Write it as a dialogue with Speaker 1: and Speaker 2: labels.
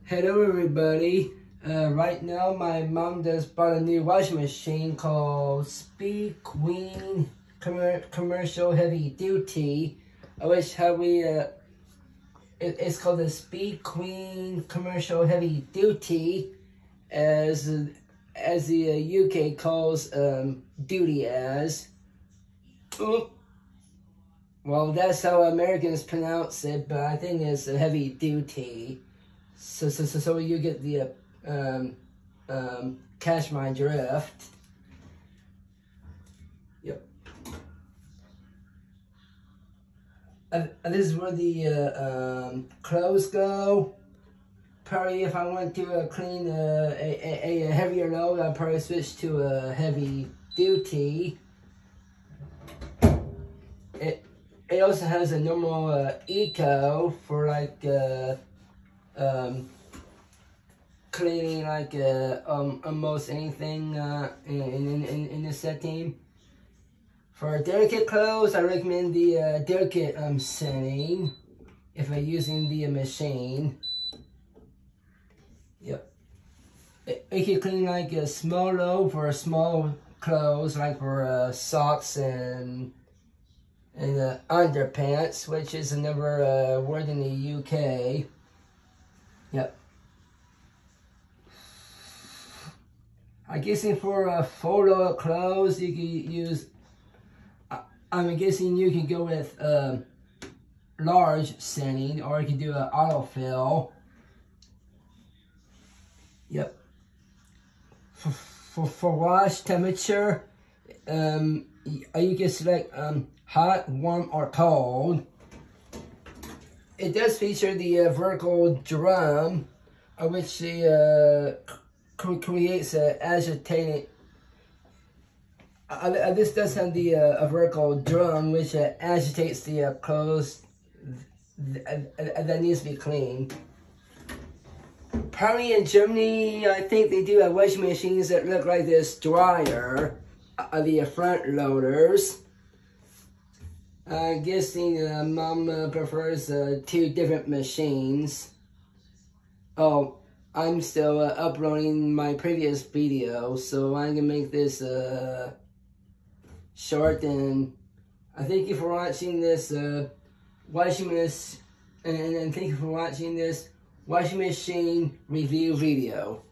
Speaker 1: Hello everybody. Right now my mom just bought a new washing machine called Speed Queen Commercial Heavy Duty. It's called the Speed Queen Commercial Heavy Duty, as the UK calls duty as. Well, that's how Americans pronounce it, but I think it's a heavy duty. So you get the catch my drift. Yep. And this is where the clothes go. Probably if I want to clean a heavier load, I'll probably switch to a heavy duty. It also has a normal eco for like cleaning like almost anything in the setting. For delicate clothes, I recommend the delicate setting if I'm using the machine. Yep. It can clean like a small load for small clothes, like for socks and underpants, which is another word in the UK. Yep. I'm guessing for full load clothes, you can use. I'm guessing you can go with large setting, or you can do an autofill. Yep. For wash temperature, you can select hot, warm, or cold. It does feature the vertical drum, which creates an agitated. This does have the vertical drum, which agitates the clothes that needs to be cleaned. Probably in Germany, I think they do have washing machines that look like this dryer, the front loaders. I'm guessing Mom prefers two different machines. Oh, I'm still uploading my previous video, so I'm gonna make this short. And I thank you for watching this washing machine review video.